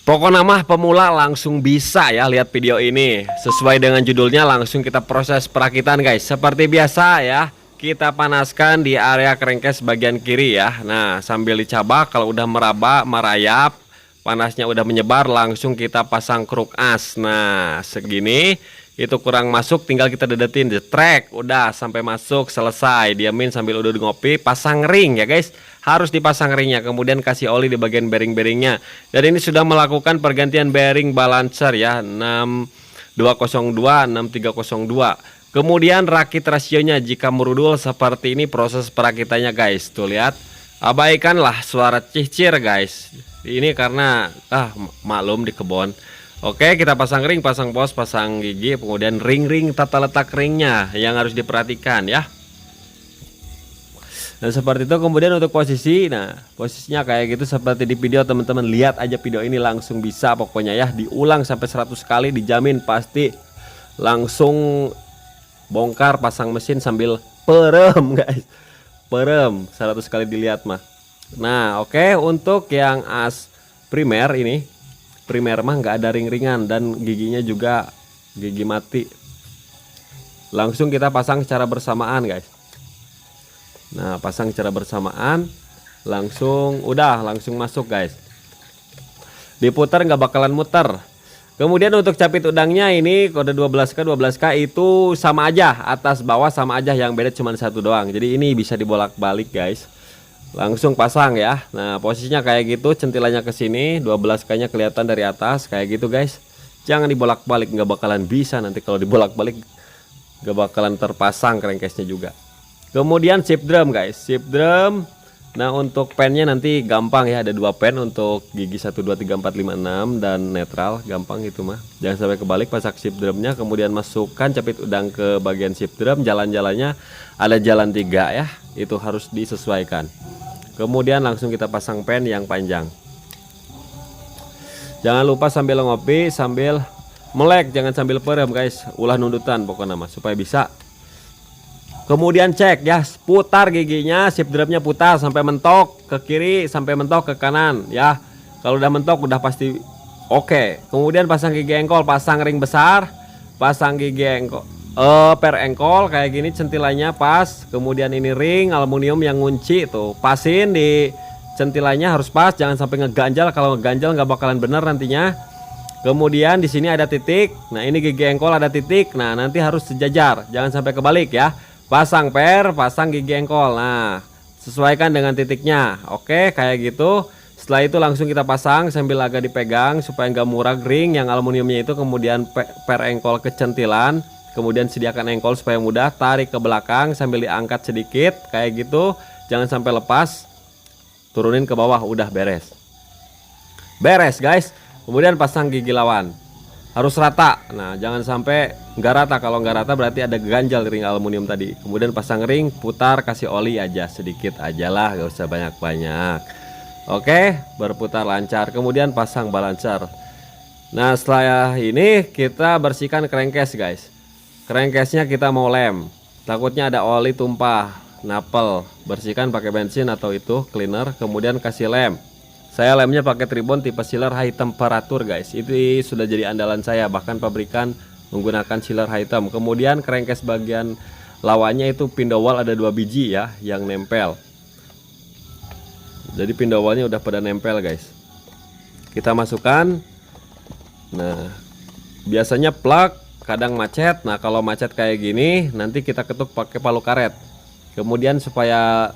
Pokoknya mah pemula langsung bisa ya lihat video ini. Sesuai dengan judulnya langsung kita proses perakitan guys. Seperti biasa ya, kita panaskan di area crankcase bagian kiri ya. Nah sambil dicabak, kalau udah merayap, panasnya udah menyebar, langsung kita pasang kruk as. Nah segini itu kurang masuk, tinggal kita dedetin jetrek, udah sampai masuk selesai. Diamin sambil udah ngopi, pasang ring ya guys. Harus dipasang ringnya, kemudian kasih oli di bagian bearing-bearingnya. Dan ini sudah melakukan pergantian bearing balancer ya, 6202 6302. Kemudian rakit rasionya jika merudul seperti ini proses perakitannya guys. Tuh lihat, abaikanlah suara cicir guys. Ini karena maklum di kebun. Oke, kita pasang ring, pasang pos, pasang gigi, kemudian ring-ring tata letak ringnya yang harus diperhatikan ya. Dan seperti itu, kemudian untuk posisi, nah posisinya kayak gitu seperti di video teman-teman. Lihat aja video ini langsung bisa pokoknya ya, diulang sampai 100 kali dijamin pasti langsung bongkar pasang mesin sambil perem guys. Perem 100 kali dilihat mah. Nah oke, untuk yang as primer ini, primer mah nggak ada ring-ringan dan giginya juga gigi mati. Langsung kita pasang secara bersamaan guys. Nah pasang secara bersamaan, langsung masuk guys. Diputar nggak bakalan muter. Kemudian untuk capit udangnya ini kode 12K 12K itu sama aja, atas bawah sama aja, yang beda cuma satu doang. Jadi ini bisa dibolak-balik guys. Langsung pasang ya. Nah posisinya kayak gitu, centilanya ke sini, 12K nya kelihatan dari atas kayak gitu guys. Jangan dibolak-balik, nggak bakalan bisa nanti kalau dibolak-balik, nggak bakalan terpasang crankcase-nya juga. Kemudian ship drum guys, ship drum. Nah untuk pennya nanti gampang ya, ada dua pen untuk gigi 1 2 3 4 5 6 dan netral, gampang itu mah. Jangan sampai kebalik, pasang ship drumnya, kemudian masukkan capit udang ke bagian ship drum. Jalan-jalannya ada jalan 3 ya, itu harus disesuaikan. Kemudian langsung kita pasang pen yang panjang. Jangan lupa sambil ngopi, sambil melek, jangan sambil perem guys. Ulah nundutan pokoknya mah supaya bisa. Kemudian cek ya, putar giginya, ship drumnya putar sampai mentok ke kiri, sampai mentok ke kanan ya. Kalau udah mentok udah pasti oke. Kemudian pasang gigi engkol, pasang ring besar, pasang gigi engkol per engkol kayak gini, centilanya pas. Kemudian ini ring aluminium yang ngunci tuh, pasin di centilanya harus pas, jangan sampai ngeganjal. Kalau ngeganjal nggak bakalan bener nantinya. Kemudian di sini ada titik. Nah ini gigi engkol ada titik. Nah nanti harus sejajar, jangan sampai kebalik ya. Pasang per, pasang gigi engkol. Nah sesuaikan dengan titiknya. Oke kayak gitu. Setelah itu langsung kita pasang sambil agak dipegang supaya nggak murag ring yang aluminiumnya itu. Kemudian per engkol ke centilan, kemudian sediakan engkol supaya mudah, tarik ke belakang sambil diangkat sedikit kayak gitu, jangan sampai lepas. Turunin ke bawah, udah beres. Beres guys. Kemudian pasang gigi lawan, harus rata. Nah jangan sampai nggak rata, kalau nggak rata berarti ada ganjal di ring aluminium tadi. Kemudian pasang ring, putar, kasih oli aja sedikit aja lah, gak usah banyak-banyak. Oke, berputar lancar. Kemudian pasang balancer. Nah setelah ini kita bersihkan crankcase guys. Crankcase nya kita mau lem, takutnya ada oli tumpah, napel. Bersihkan pakai bensin atau itu cleaner, kemudian kasih lem. Saya lemnya pakai Tribon tipe sealer high temperatur guys. Itu sudah jadi andalan saya, bahkan pabrikan menggunakan sealer high temp. Kemudian crankcase bagian lawannya itu pindowal ada 2 biji ya yang nempel. Jadi pindowalnya udah pada nempel guys. Kita masukkan. Nah biasanya plug, kadang macet. Nah kalau macet kayak gini nanti kita ketuk pakai palu karet. Kemudian supaya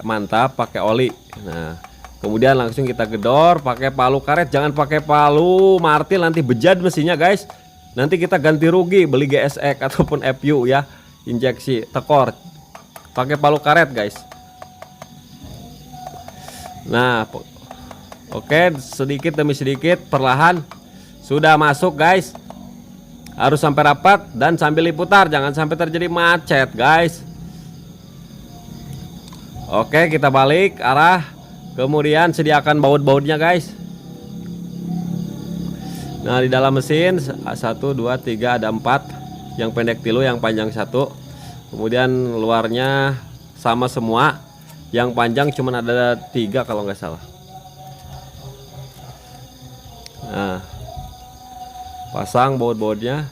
mantap pakai oli. Nah kemudian langsung kita gedor pakai palu karet, jangan pakai palu martil, nanti bejat mesinnya guys. Nanti kita ganti rugi beli GSX ataupun FU ya, injeksi tekor. Pakai palu karet guys. Nah oke, sedikit demi sedikit perlahan sudah masuk guys. Harus sampai rapat dan sambil diputar, jangan sampai terjadi macet guys. Oke, kita balik arah. Kemudian sediakan baut-bautnya guys. Nah di dalam mesin 1 2 3 ada 4, yang pendek tilu, yang panjang 1. Kemudian luarnya sama semua, yang panjang cuman ada 3 kalau nggak salah. Nah, pasang baut-bautnya.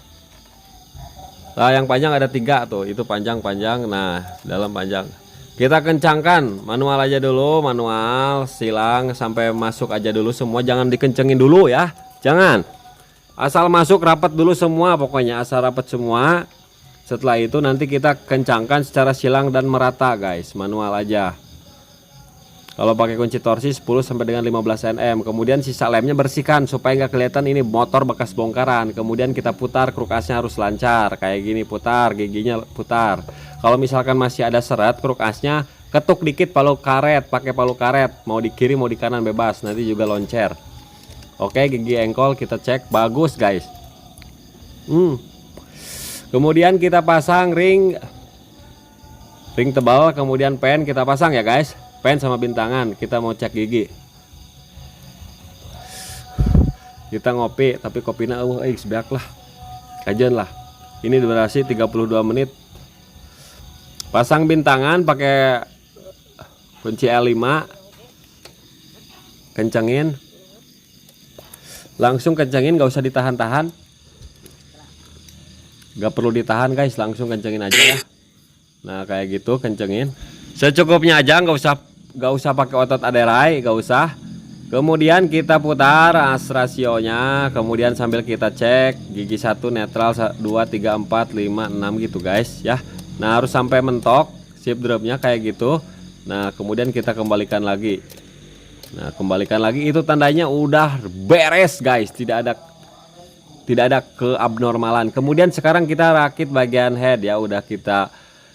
Nah, yang panjang ada 3 tuh, itu panjang-panjang. Nah, dalam panjang. Kita kencangkan, manual aja dulu, manual silang sampai masuk aja dulu semua, jangan dikencengin dulu ya. Jangan. Asal masuk rapat dulu semua, pokoknya asal rapat semua. Setelah itu nanti kita kencangkan secara silang dan merata, guys. Manual aja. Kalau pakai kunci torsi 10 sampai dengan 15 Nm. Kemudian sisa lemnya bersihkan supaya nggak kelihatan ini motor bekas bongkaran. Kemudian kita putar, kruk asnya harus lancar kayak gini, putar, giginya putar. Kalau misalkan masih ada seret, kruk asnya ketuk dikit palu karet, pakai palu karet. Mau di kiri mau di kanan bebas, nanti juga loncer. Oke, gigi engkol kita cek bagus, guys. Kemudian kita pasang ring tebal, kemudian pen kita pasang ya, guys. Pen sama bintangan, kita mau cek gigi. Kita ngopi, tapi kopinya sebeak lah. Kajian lah. Ini durasi 32 menit. Pasang bintangan pakai kunci L5. Kencengin. Langsung kencengin, gak usah ditahan-tahan. Gak perlu ditahan, guys, langsung kencengin aja ya. Nah, kayak gitu kencengin. Secukupnya aja, nggak usah pakai otot aderai, nggak usah. Kemudian kita putar as rasionya, kemudian sambil kita cek gigi 1 netral 2 3 4 5 6 gitu, guys ya. Nah, harus sampai mentok shift dropnya kayak gitu. Nah, kemudian kita kembalikan lagi. Nah, kembalikan lagi, itu tandanya udah beres, guys. Tidak ada keabnormalan. Kemudian sekarang kita rakit bagian head ya, udah kita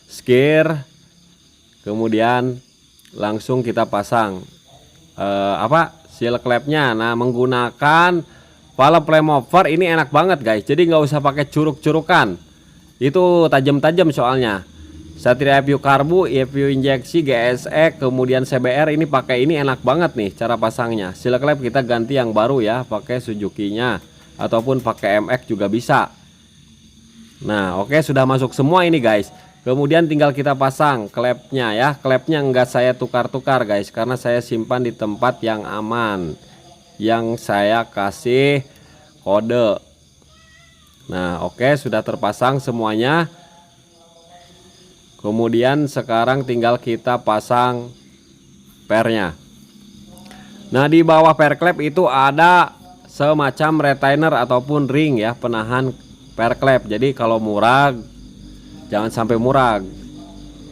skir. Kemudian langsung kita pasang seal clamp-nya. Nah, menggunakan valve flame over ini enak banget, guys. Jadi nggak usah pakai curuk-curukan. Itu tajam-tajam soalnya. Satria EFU karbu, EFU injeksi, GSE, kemudian CBR ini pakai ini enak banget nih cara pasangnya. Seal clamp kita ganti yang baru ya, pakai Suzuki-nya ataupun pakai MX juga bisa. Nah, oke, sudah masuk semua ini, guys. Kemudian tinggal kita pasang klepnya ya. Klepnya enggak saya tukar-tukar, guys, karena saya simpan di tempat yang aman, yang saya kasih kode. Nah, oke, sudah terpasang semuanya. Kemudian sekarang tinggal kita pasang pernya. Nah, di bawah per klep itu ada semacam retainer ataupun ring ya, penahan per klep. Jadi kalau murag jangan sampai murag.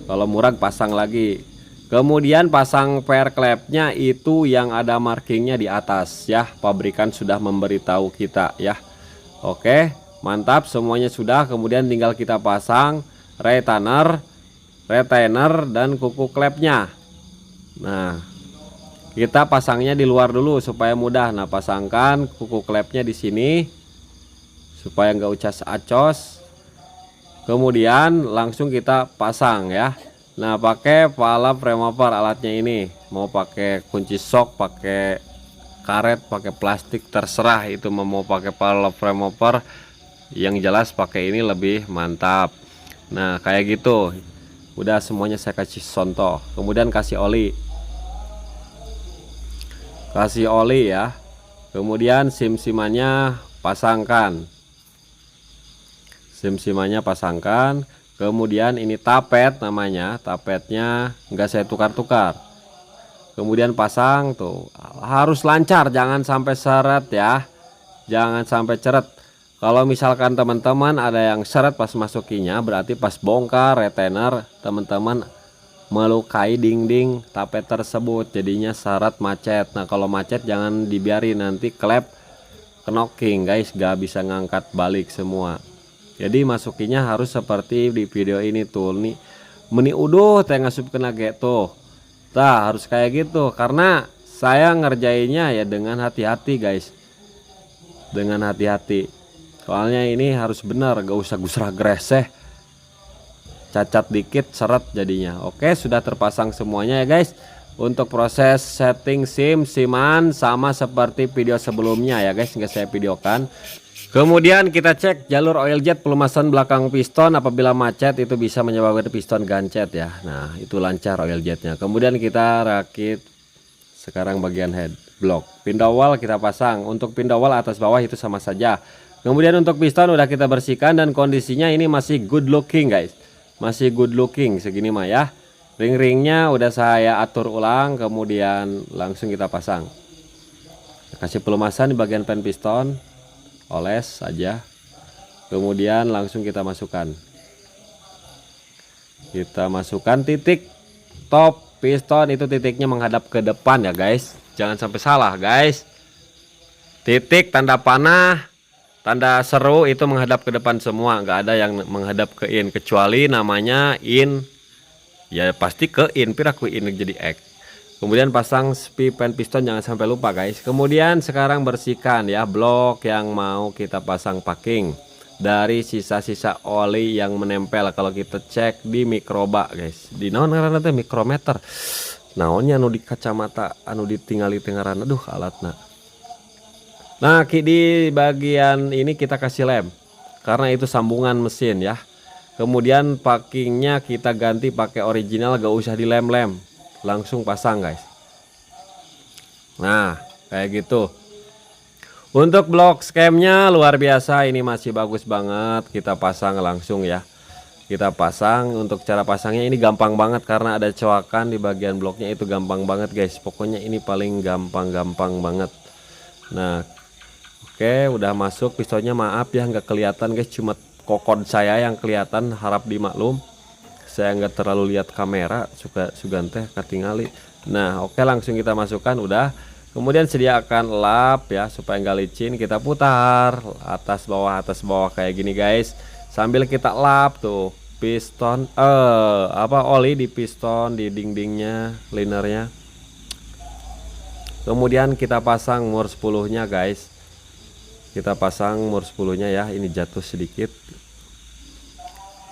Kalau murag pasang lagi. Kemudian pasang per klepnya itu yang ada markingnya di atas ya. Pabrikan sudah memberitahu kita ya. Oke, mantap, semuanya sudah. Kemudian tinggal kita pasang retainer dan kuku klepnya. Nah, kita pasangnya di luar dulu supaya mudah. Nah, pasangkan kuku klepnya di sini supaya nggak ucas acos. Kemudian langsung kita pasang ya. Nah, pakai valve remover alatnya ini. Mau pakai kunci sok, pakai karet, pakai plastik, terserah itu. Mau pakai valve remover, yang jelas pakai ini lebih mantap. Nah, kayak gitu. Udah semuanya saya kasih contoh. Kemudian kasih oli. Kasih oli ya. Kemudian sim-simannya pasangkan. Sim-simannya pasangkan. Kemudian ini tapet namanya. Tapetnya enggak saya tukar-tukar. Kemudian pasang tuh. Harus lancar, jangan sampai seret ya. Jangan sampai ceret. Kalau misalkan teman-teman ada yang seret pas masukinya, berarti pas bongkar retainer teman-teman melukai dinding tapet tersebut, jadinya seret macet. Nah, kalau macet jangan dibiarin, nanti klep knocking, guys, gak bisa ngangkat balik semua. Jadi masukinya harus seperti di video ini tuh nih, meni uduh teh ngasup kena gitu. Nah, harus kayak gitu karena saya ngerjainnya ya dengan hati-hati, guys, dengan hati-hati. Soalnya ini harus benar, gak usah gusrah greseh, cacat dikit seret jadinya. Oke, sudah terpasang semuanya ya, guys. Untuk proses setting siman sama seperti video sebelumnya ya, guys, nggak saya videokan. Kemudian kita cek jalur oil jet pelumasan belakang piston. Apabila macet itu bisa menyebabkan piston gancet ya. Nah, itu lancar oil jetnya. Kemudian kita rakit sekarang bagian head. blok. Pin dowel kita pasang. Untuk pin dowel atas bawah itu sama saja. Kemudian untuk piston udah kita bersihkan dan kondisinya ini masih good looking guys. Masih good looking segini mah ya. Ring-ringnya udah saya atur ulang, kemudian langsung kita pasang. Kasih pelumasan di bagian pen piston, oles aja. Kemudian langsung kita masukkan. Kita masukkan titik top piston, itu titiknya menghadap ke depan ya guys. Jangan sampai salah guys. Titik tanda panah, tanda seru itu menghadap ke depan semua, nggak ada yang menghadap ke in, kecuali namanya in. Ya pasti ke in, piraku in jadi X. Kemudian pasang spi pen piston, jangan sampai lupa guys. Kemudian sekarang bersihkan ya blok yang mau kita pasang packing dari sisa-sisa oli yang menempel. Kalau kita cek di mikroba guys, di naon ngaranna teh mikrometer. Naonnya anu di kacamata anu ditinggali tengaran, aduh alatna. Nah di bagian ini kita kasih lem karena itu sambungan mesin ya. Kemudian packingnya kita ganti pakai original, gak usah dilem-lem, langsung pasang guys. Nah kayak gitu. Untuk blok scamnya luar biasa, ini masih bagus banget. Kita pasang langsung ya. Kita pasang. Untuk cara pasangnya ini gampang banget karena ada coakan di bagian bloknya, itu gampang banget guys. Pokoknya ini paling gampang banget. Nah oke, udah masuk pistonnya. Maaf ya nggak kelihatan guys, cuma kokod saya yang kelihatan, harap dimaklum. Saya nggak terlalu lihat kamera, suka sugante katingali. Nah oke, langsung kita masukkan udah. Kemudian sediakan lap ya supaya nggak licin. Kita putar atas bawah kayak gini guys. Sambil kita lap tuh piston oli di piston, di dindingnya, linernya. Kemudian kita pasang mur 10-nya guys. Kita pasang mur 10-nya ya. Ini jatuh sedikit.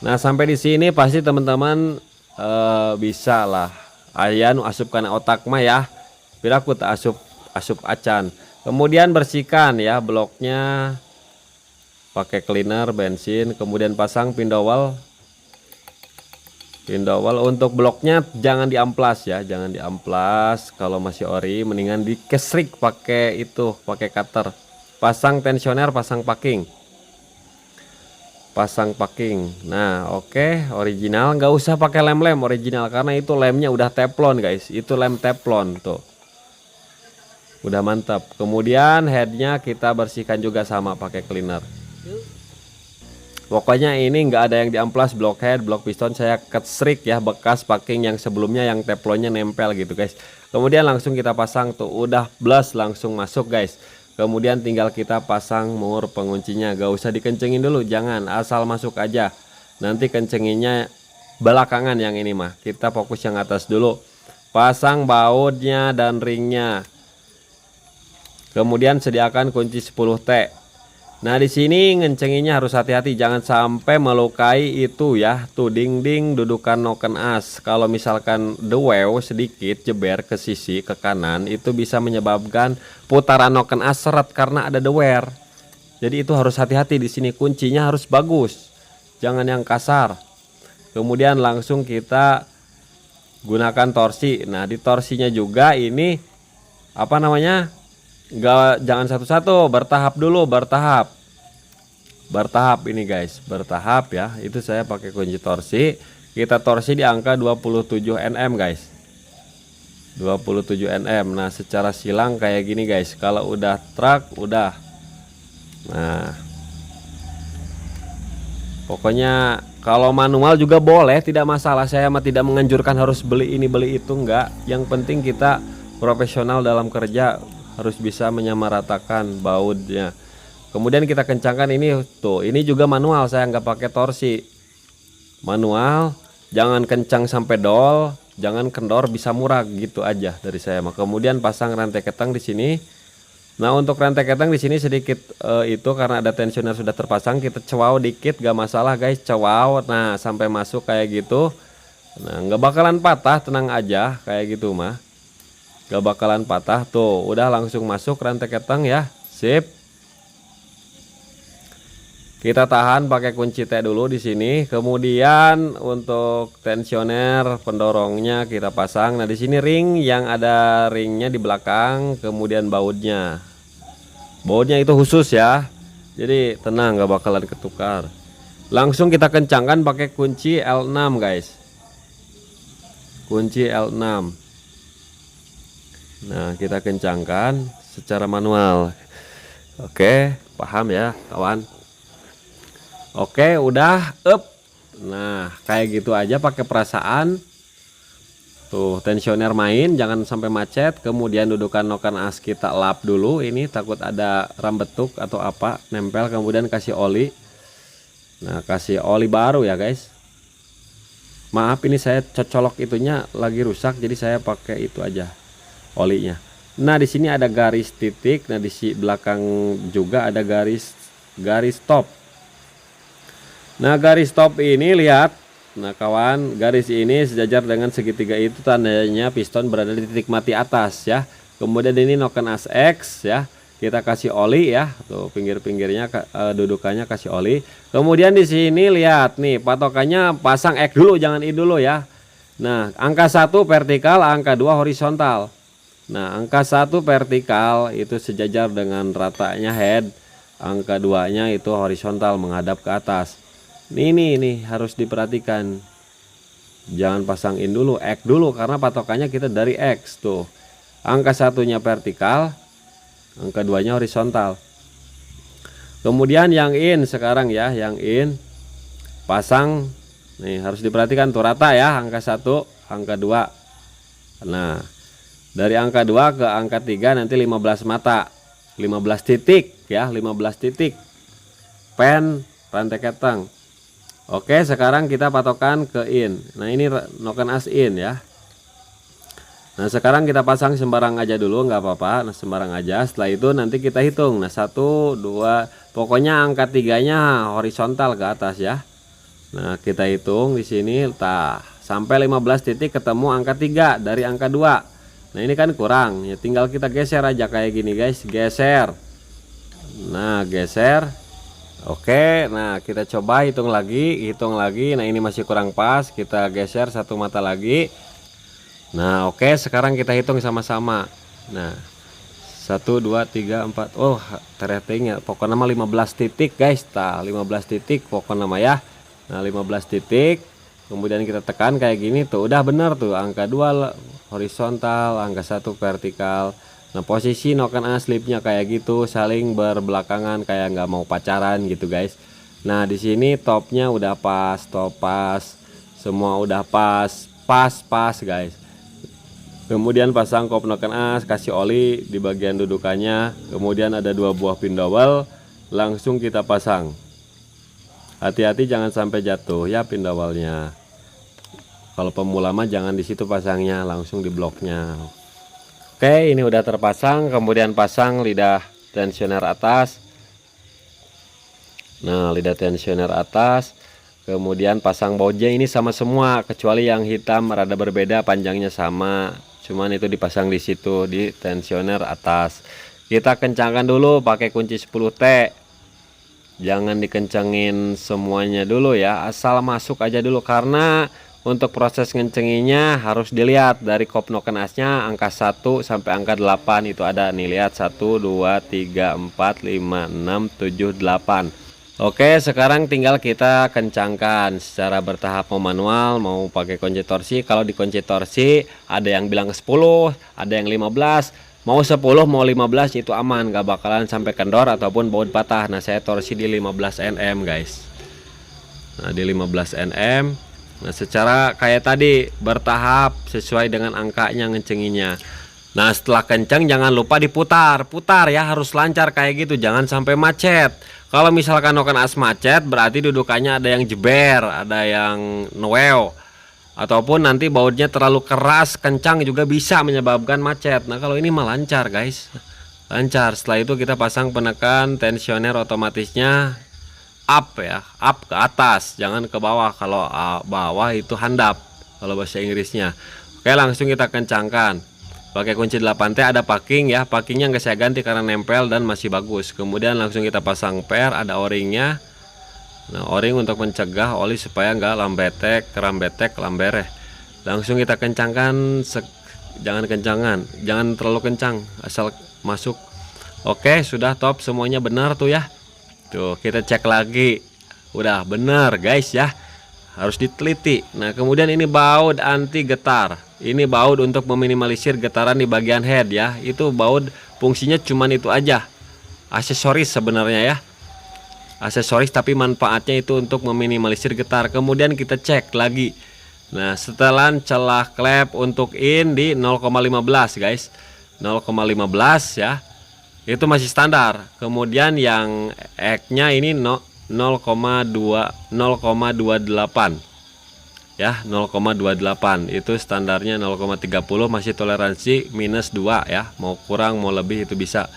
Nah sampai di sini pasti teman-teman bisa lah. Ayan asup karena otak mah ya. Piraku tak asup acan. Kemudian bersihkan ya bloknya pakai cleaner bensin. Kemudian pasang pin dowel. Pin dowel untuk bloknya jangan diamplas ya, jangan diamplas. Kalau masih ori mendingan dikesrik pakai itu, pakai cutter. Pasang tensioner, pasang packing. Pasang packing. Nah oke, original, nggak usah pakai lem-lem original karena itu lemnya udah teflon guys. Itu lem teflon tuh, udah mantap. Kemudian headnya kita bersihkan juga sama pakai cleaner. Pokoknya ini nggak ada yang diamplas, blok head, blok piston saya kesrik ya, bekas packing yang sebelumnya yang teflonnya nempel gitu guys. Kemudian langsung kita pasang tuh, udah blast langsung masuk guys. Kemudian tinggal kita pasang mur penguncinya, gak usah dikencengin dulu, jangan, asal masuk aja. Nanti kencenginnya belakangan yang ini mah. Kita fokus yang atas dulu. Pasang bautnya dan ringnya. Kemudian sediakan kunci 10T. Nah di sini ngencenginnya harus hati-hati, jangan sampai melukai itu ya. Tuh dinding dudukan noken as. Kalau misalkan dewew sedikit jeber ke sisi ke kanan, itu bisa menyebabkan putaran noken as seret karena ada dewer. Jadi itu harus hati-hati di sini, kuncinya harus bagus, jangan yang kasar. Kemudian langsung kita gunakan torsi. Nah di torsinya juga ini apa namanya? Jangan satu-satu, bertahap dulu, bertahap ini guys, bertahap ya. Itu saya pakai kunci torsi. Kita torsi di angka 27 Nm guys, 27 Nm. Nah secara silang kayak gini guys. Kalau udah truk udah. Nah pokoknya kalau manual juga boleh, tidak masalah. Saya mah tidak menganjurkan harus beli ini beli itu, enggak. Yang penting kita profesional dalam kerja, harus bisa menyamaratakan bautnya. Kemudian kita kencangkan ini tuh, ini juga manual, saya nggak pakai torsi. Manual, jangan kencang sampai dol, jangan kendor, bisa murah gitu aja dari saya mah. Kemudian pasang rantai ketang di sini. Nah untuk rantai ketang di sini sedikit itu karena ada tensioner sudah terpasang, kita cewaw dikit, gak masalah guys, cewaw. Nah sampai masuk kayak gitu. Nah nggak bakalan patah, tenang aja kayak gitu mah. Gak bakalan patah tuh, udah langsung masuk rantai ketang ya, sip. Kita tahan pakai kunci T dulu di sini. Kemudian untuk tensioner pendorongnya kita pasang. Nah, di sini ring yang ada ringnya di belakang, kemudian bautnya. Bautnya itu khusus ya. Jadi tenang, nggak bakalan ketukar. Langsung kita kencangkan pakai kunci L6, guys. Kunci L6. Nah, kita kencangkan secara manual. Oke, paham ya, kawan? Oke, udah up. Nah, kayak gitu aja pakai perasaan. Tuh, tensioner main, jangan sampai macet. Kemudian dudukan noken as kita lap dulu. Ini takut ada rambetuk atau apa nempel. Kemudian kasih oli. Nah, kasih oli baru ya, guys. Maaf, ini saya colok itunya lagi rusak, jadi saya pakai itu aja olinya. Nah, di sini ada garis titik. Nah, di belakang juga ada garis stop. Nah, garis stop ini lihat. Nah, kawan, garis ini sejajar dengan segitiga itu tandanya piston berada di titik mati atas ya. Kemudian ini noken as X ya. Kita kasih oli ya. Tuh pinggir-pinggirnya dudukannya kasih oli. Kemudian di sini lihat nih, patokannya pasang X dulu, jangan I dulu ya. Nah, angka 1 vertikal, angka 2 horizontal. Nah, angka 1 vertikal itu sejajar dengan ratanya head. Angka 2-nya itu horizontal menghadap ke atas. Ini harus diperhatikan. Jangan pasang in dulu, X dulu, karena patokannya kita dari X tuh. Angka 1-nya vertikal, angka 2-nya horizontal. Kemudian yang in sekarang ya, yang in pasang nih, harus diperhatikan tuh rata ya, angka 1, angka 2. Nah, dari angka 2 ke angka 3 nanti 15 mata. 15 titik ya, 15 titik. Pen rantai ketang. Oke, sekarang kita patokan ke in. Nah, ini noken as in ya. Nah, sekarang kita pasang sembarang aja dulu, nggak apa-apa. Nah, sembarang aja. Setelah itu nanti kita hitung. Nah, 1, 2, pokoknya angka 3-nya horizontal ke atas ya. Nah, kita hitung di sini. Sampai 15 titik ketemu angka 3 dari angka 2. Nah, ini kan kurang. Ya, tinggal kita geser aja kayak gini, guys. Geser. Nah, geser. Oke, nah kita coba hitung lagi. Nah, ini masih kurang pas, kita geser satu mata lagi. Nah, oke, sekarang kita hitung sama-sama. Nah, 1, 2, 3, 4. Oh, terhitung ya. Pokoknya nama 15 titik, guys. 15 titik pokoknya nama ya. Nah, 15 titik. Kemudian kita tekan kayak gini tuh. Udah bener tuh, angka 2 horizontal, angka 1 vertikal. Nah, posisi noken as slipnya kayak gitu, saling berbelakangan kayak nggak mau pacaran gitu, guys. Nah, di sini topnya udah pas, top pas, semua udah pas, guys. Kemudian pasang kop noken as, kasih oli di bagian dudukannya. Kemudian ada 2 buah pin dowel, langsung kita pasang. Hati-hati jangan sampai jatuh ya pin dowelnya. Kalau pemula mah jangan di situ pasangnya, langsung di bloknya. Oke, ini udah terpasang. Kemudian pasang lidah tensioner atas. Nah, lidah tensioner atas. Kemudian pasang bautnya, ini sama semua kecuali yang hitam rada berbeda, panjangnya sama. Cuman itu dipasang di situ di tensioner atas. Kita kencangkan dulu pakai kunci 10T. Jangan dikencengin semuanya dulu ya, asal masuk aja dulu, karena untuk proses ngencenginya harus dilihat dari kop noken asnya angka 1 sampai angka 8 itu ada nih, lihat 1, 2, 3, 4, 5, 6, 7, 8. Oke, sekarang tinggal kita kencangkan secara bertahap, mau manual mau pakai kunci torsi. Kalau di kunci torsi ada yang bilang 10, ada yang 15. Mau 10 mau 15 itu aman, gak bakalan sampai kendor ataupun baut patah. Nah, saya torsi di 15 Nm, guys. Nah, di 15 Nm. Nah, secara kayak tadi bertahap sesuai dengan angkanya ngencenginya. Nah, setelah kenceng jangan lupa diputar ya, harus lancar kayak gitu, jangan sampai macet. Kalau misalkan noken as macet berarti dudukannya ada yang jeber, ada yang noel, ataupun nanti bautnya terlalu keras kencang juga bisa menyebabkan macet. Nah, kalau ini mah lancar, guys, lancar. Setelah itu kita pasang penekan tensioner otomatisnya up ya, up ke atas, jangan ke bawah. Kalau bawah itu handap kalau bahasa Inggrisnya. Oke, langsung kita kencangkan pakai kunci 8T. Ada packing ya, packingnya nggak saya ganti karena nempel dan masih bagus. Kemudian langsung kita pasang per, ada o-ringnya. Nah, o-ring untuk mencegah oli supaya nggak lambetek, kerambetek, lambereh. Langsung kita kencangkan, jangan kencangan, jangan terlalu kencang, asal masuk. Oke, sudah top semuanya benar tuh ya. Tuh, kita cek lagi. Udah benar guys ya. Harus diteliti. Nah, kemudian ini baut anti getar. Ini baut untuk meminimalisir getaran di bagian head ya. Itu baut fungsinya cuman itu aja. Aksesoris sebenarnya ya. Aksesoris tapi manfaatnya itu untuk meminimalisir getar. Kemudian kita cek lagi. Nah, setelan celah klep untuk in di 0,15 guys. 0,15 ya. Itu masih standar. Kemudian yang X-nya ini 0,28 ya, 0,28 itu standarnya. 0,30 masih toleransi minus 2 ya, mau kurang mau lebih itu bisa.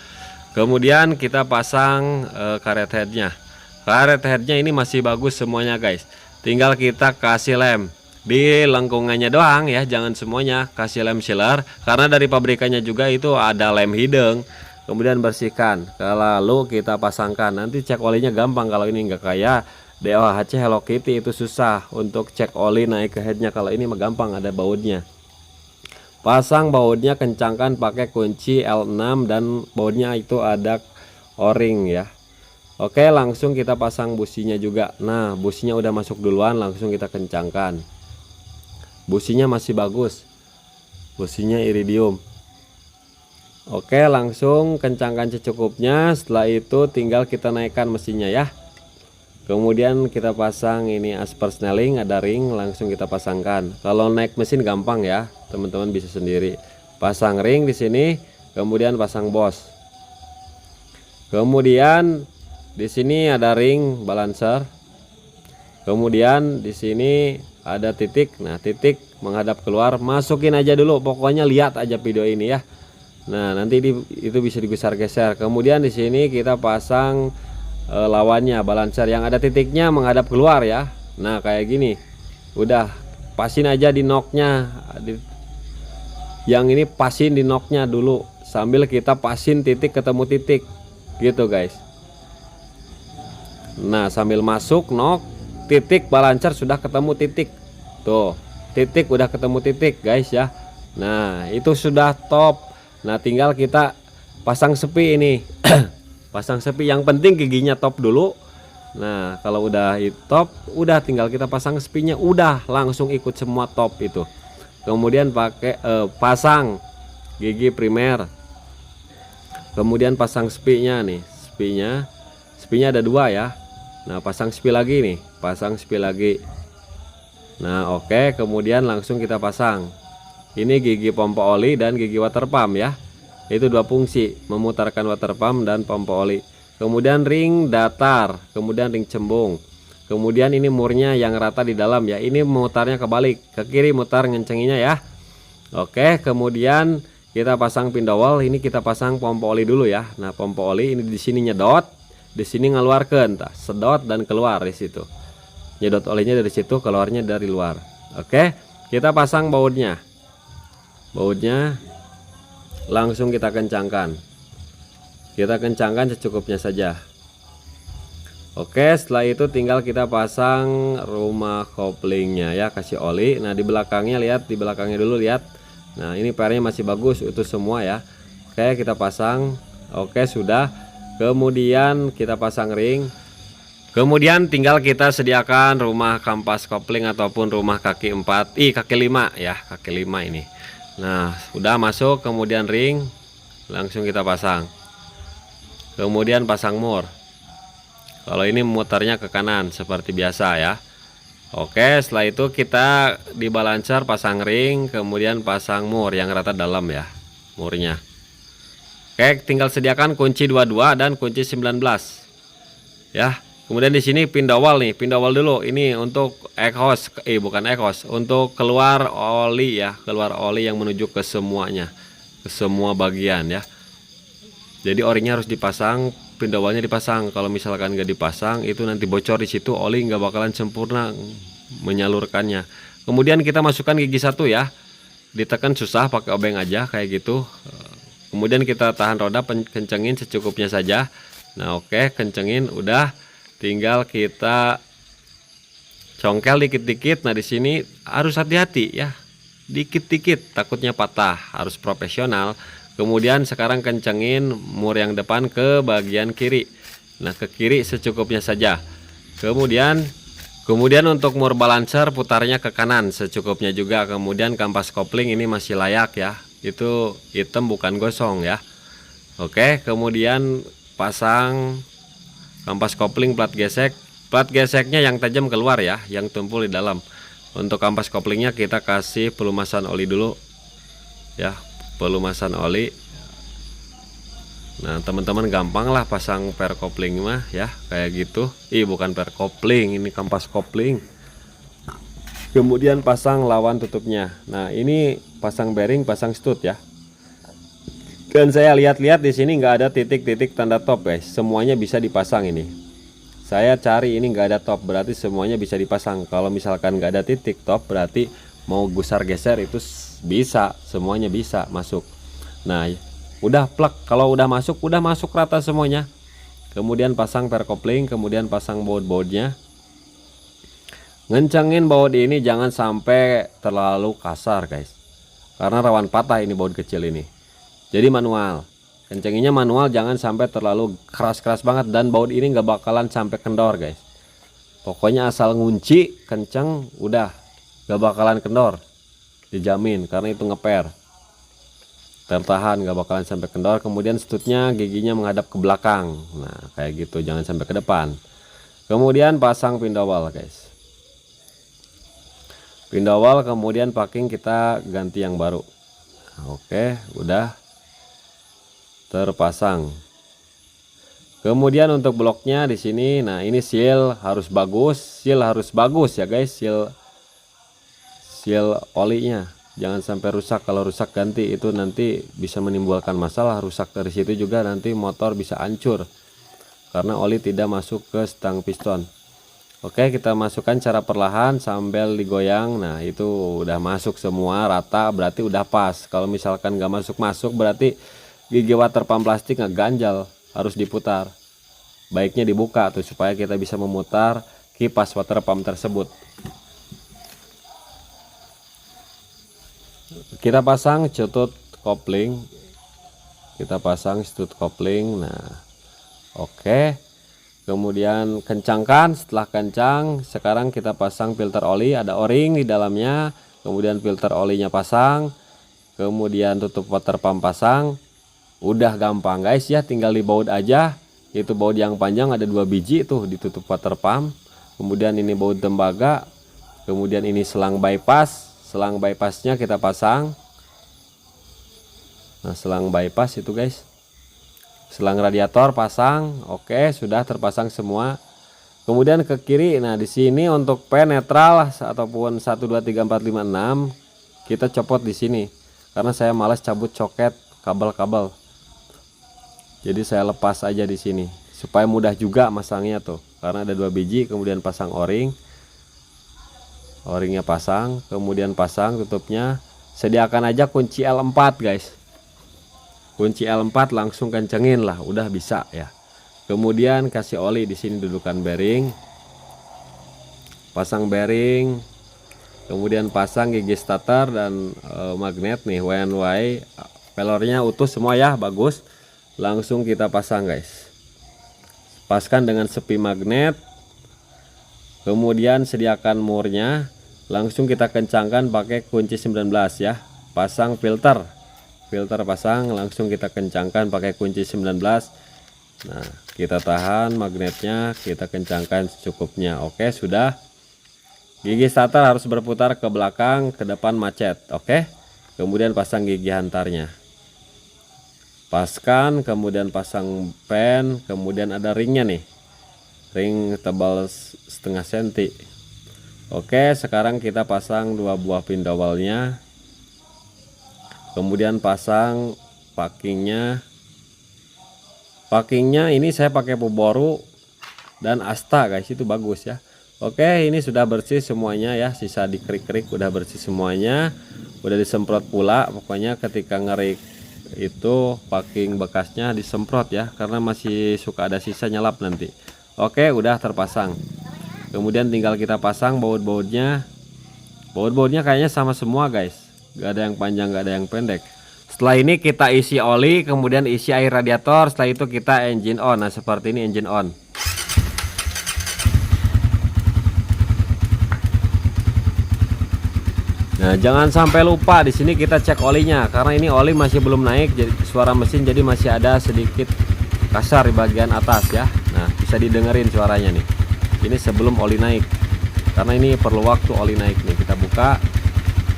Kemudian kita pasang karet headnya. Karet headnya ini masih bagus semuanya guys, tinggal kita kasih lem di lengkungannya doang ya, jangan semuanya. Kasih lem sealer karena dari pabrikannya juga itu ada lem hidung. Kemudian bersihkan, lalu kita pasangkan. Nanti cek olinya gampang kalau ini enggak kayak DOHC Hello Kitty itu susah untuk cek oli naik ke headnya. Kalau ini mah gampang, ada bautnya. Pasang bautnya, kencangkan pakai kunci L6 dan bautnya itu ada o-ring ya. Oke, langsung kita pasang businya juga. Nah, businya udah masuk duluan, langsung kita kencangkan. Businya masih bagus, businya iridium. Oke, langsung kencangkan secukupnya. Setelah itu tinggal kita naikkan mesinnya ya. Kemudian kita pasang ini asper snelling, ada ring, langsung kita pasangkan. Kalau naik mesin gampang ya, teman-teman bisa sendiri. Pasang ring di sini, kemudian pasang bos. Kemudian di sini ada ring balancer. Kemudian di sini ada titik. Nah, titik menghadap keluar, masukin aja dulu. Pokoknya lihat aja video ini ya. Nah, nanti itu bisa digeser-geser. Kemudian di sini kita pasang lawannya balancer yang ada titiknya menghadap keluar ya. Nah, kayak gini. Udah, pasin aja di knocknya. Yang ini pasin di knocknya dulu sambil kita pasin titik ketemu titik. Gitu guys. Nah, sambil masuk knock, titik balancer sudah ketemu titik. Tuh, titik udah ketemu titik guys ya. Nah, itu sudah top. Nah, tinggal kita pasang sepi ini. Pasang sepi, yang penting giginya top dulu. Nah, kalau udah top, udah tinggal kita pasang sepinya, udah langsung ikut semua top itu. Kemudian pakai pasang gigi primer. Kemudian pasang sepinya nih, sepinya ada 2 ya. Nah, pasang sepi lagi nih, pasang sepi lagi. Nah, oke, kemudian langsung kita pasang. Ini gigi pompa oli dan gigi water pump ya. Itu 2 fungsi, memutarkan water pump dan pompa oli. Kemudian ring datar, kemudian ring cembung. Kemudian ini murnya yang rata di dalam ya. Ini mutarnya kebalik, ke kiri mutar ngencenginya ya. Oke, kemudian kita pasang pindowal. Ini kita pasang pompa oli dulu ya. Nah, pompa oli ini di sini nyedot, di sini ngeluarkan, sedot dan keluar di situ. Nyedot olinya dari situ, keluarnya dari luar. Oke, kita pasang bautnya. Bautnya langsung kita kencangkan. Kita kencangkan secukupnya saja. Oke, setelah itu tinggal kita pasang rumah koplingnya ya, kasih oli. Nah, di belakangnya lihat, di belakangnya dulu lihat. Nah, ini pernya masih bagus, utuh semua ya. Oke, kita pasang. Oke, sudah. Kemudian kita pasang ring. Kemudian tinggal kita sediakan rumah kampas kopling ataupun rumah kaki 5 ya, kaki 5 ini. Nah, udah masuk, kemudian ring langsung kita pasang. Kemudian pasang mur. Kalau ini mutarnya ke kanan seperti biasa ya. Oke, setelah itu kita di balancer pasang ring, kemudian pasang mur yang rata dalam ya, murnya. Oke, tinggal sediakan kunci 22 dan kunci 19. Ya. Kemudian di sini pindowal nih, pindowal dulu. Ini untuk exhaust, bukan exhaust, untuk keluar oli ya, keluar oli yang menuju ke semuanya, ke semua bagian ya. Jadi orinya harus dipasang, pindowalnya dipasang. Kalau misalkan nggak dipasang, itu nanti bocor di situ, oli nggak bakalan sempurna menyalurkannya. Kemudian kita masukkan gigi 1 ya, ditekan susah, pakai obeng aja kayak gitu. Kemudian kita tahan roda, kencengin secukupnya saja. Nah, oke, kencengin, udah. tinggal kita congkel dikit-dikit. Nah di sini harus hati-hati ya, dikit-dikit takutnya patah, harus profesional. Kemudian sekarang kencengin mur yang depan ke bagian kiri. Nah ke kiri secukupnya saja. Kemudian untuk mur balancer putarnya ke kanan secukupnya juga. Kemudian kampas kopling ini masih layak ya, itu hitam bukan gosong ya. Oke, kemudian pasang kampas kopling plat gesek. Plat geseknya yang tajam keluar ya, yang tumpul di dalam. Untuk kampas koplingnya kita kasih pelumasan oli dulu ya, pelumasan oli. Nah teman-teman gampang lah pasang per kopling mah ya, kayak gitu. Bukan per kopling, ini kampas kopling. Kemudian pasang lawan tutupnya. Nah ini pasang bearing, pasang stud ya. Dan saya lihat-lihat di sini nggak ada titik-titik tanda top guys, semuanya bisa dipasang ini. Saya cari ini nggak ada top, berarti semuanya bisa dipasang. Kalau misalkan nggak ada titik top, berarti mau gusar geser itu bisa, semuanya bisa masuk. Nah udah plek, kalau udah masuk rata semuanya. Kemudian pasang per kopling, kemudian pasang baut-bautnya. Ngencengin baut ini jangan sampai terlalu kasar guys, karena rawan patah ini baut kecil ini. Jadi manual, kencenginnya manual, jangan sampai terlalu keras-keras banget. Dan baut ini nggak bakalan sampai kendor guys. Pokoknya asal ngunci kenceng udah nggak bakalan kendor, dijamin, karena itu ngeper tertahan, nggak bakalan sampai kendor. Kemudian studnya giginya menghadap ke belakang, nah kayak gitu, jangan sampai ke depan. Kemudian pasang pindowal guys, pindowal. Kemudian packing kita ganti yang baru. Oke, udah terpasang. Kemudian untuk bloknya di sini, nah ini seal harus bagus, ya guys, seal olinya jangan sampai rusak. Kalau rusak ganti, itu nanti bisa menimbulkan masalah. Rusak dari situ juga nanti motor bisa hancur karena oli tidak masuk ke stang piston. Oke, kita masukkan cara perlahan sambil digoyang. Nah itu udah masuk semua rata, berarti udah pas. Kalau misalkan nggak masuk berarti gigi water pump plastik ngeganjal, harus diputar. Baiknya dibuka tuh supaya kita bisa memutar kipas water pump tersebut. Kita pasang stud kopling, nah oke. Kemudian kencangkan. Setelah kencang, sekarang kita pasang filter oli, ada o-ring di dalamnya. Kemudian filter olinya pasang, kemudian tutup water pump pasang. Udah gampang guys ya, tinggal dibaut aja. Itu baut yang panjang ada 2 biji tuh, ditutup water pump. Kemudian ini baut tembaga. Kemudian ini selang bypass. Selang bypassnya kita pasang. Nah selang bypass itu guys. Selang radiator pasang. Oke, sudah terpasang semua. Kemudian ke kiri, nah di sini untuk pen netral ataupun 1 2 3 4 5 6 kita copot di sini karena saya malas cabut coket kabel-kabel. Jadi saya lepas aja di sini supaya mudah juga masangnya tuh, karena ada 2 biji. Kemudian pasang o-ring, o-ringnya pasang, kemudian pasang tutupnya. Sediakan aja kunci L4 guys, kunci L4 langsung kencengin lah, udah bisa ya. Kemudian kasih oli di sini, dudukan bearing, pasang bearing, kemudian pasang gigi starter dan magnet nih WNY, pelornya utuh semua ya, bagus. Langsung kita pasang guys, paskan dengan sepi magnet. Kemudian sediakan murnya, langsung kita kencangkan pakai kunci 19 ya. Pasang filter pasang, langsung kita kencangkan pakai kunci 19. Nah kita tahan magnetnya, kita kencangkan secukupnya. Oke, sudah. Gigi starter harus berputar ke belakang, ke depan macet. Oke, kemudian pasang gigi hantarnya, paskan, kemudian pasang pen. Kemudian ada ringnya nih, ring tebal setengah senti. Oke, sekarang kita pasang 2 buah pindowalnya, kemudian pasang packingnya. Packingnya ini saya pakai Puboru dan Asta guys, itu bagus ya. Oke, ini sudah bersih semuanya ya, sisa dikerik-kerik udah bersih semuanya, udah disemprot pula. Pokoknya ketika ngerik itu packing bekasnya disemprot ya, karena masih suka ada sisa nyelap nanti. Oke, udah terpasang. Kemudian tinggal kita pasang baut-bautnya. Baut-bautnya kayaknya sama semua guys, gak ada yang panjang, gak ada yang pendek. Setelah ini kita isi oli, kemudian isi air radiator. Setelah itu kita engine on. Nah seperti ini engine on. Nah jangan sampai lupa di sini kita cek olinya, karena ini oli masih belum naik, jadi suara mesin jadi masih ada sedikit kasar di bagian atas ya. Nah bisa didengerin suaranya nih. Ini sebelum oli naik, karena ini perlu waktu oli naik nih. Kita buka,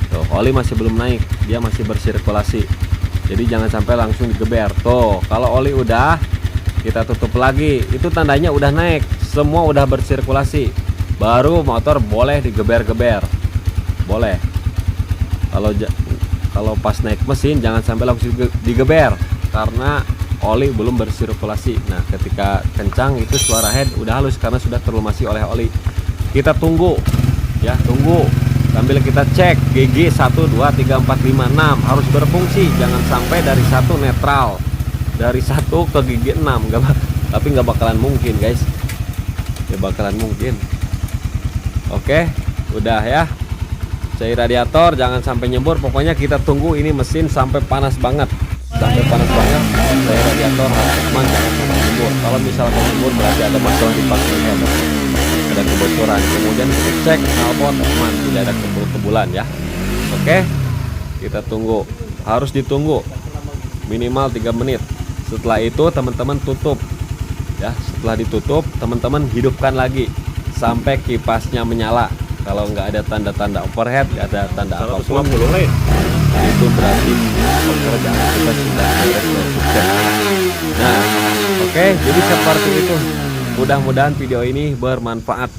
tuh oli masih belum naik, dia masih bersirkulasi. Jadi jangan sampai langsung digeber. Tuh kalau oli udah, kita tutup lagi, itu tandanya udah naik, semua udah bersirkulasi. Baru motor boleh digeber-geber, boleh. Kalau pas naik mesin jangan sampai langsung digeber, karena oli belum bersirkulasi. Nah ketika kencang itu suara head udah halus karena sudah terlumasi oleh oli. Kita tunggu ya, tunggu sambil kita cek gigi 1 2 3 4 5 6 harus berfungsi. Jangan sampai dari 1 netral, dari 1 ke gigi 6 tapi nggak bakalan mungkin guys, nggak bakalan mungkin. Oke udah ya, cair radiator jangan sampai nyembur. Pokoknya kita tunggu ini mesin sampai panas banget, sampai panas banget. Cair radiator harus aman, jangan sampai nyembur. Kalau misalnya nyembur berarti ada masalah di pasangnya, ada kebocoran. Kemudian kita cek knalpot aman, tidak ada kebul-kebulan ya. Oke kita tunggu, harus ditunggu minimal 3 menit. Setelah itu teman-teman tutup ya. Setelah ditutup teman-teman hidupkan lagi sampai kipasnya menyala. Kalau nggak ada tanda-tanda overhead, nggak ada tanda apapun, itu berarti pekerjaan kita sudah sukses. Nah, oke, jadi seperti itu. Mudah-mudahan video ini bermanfaat.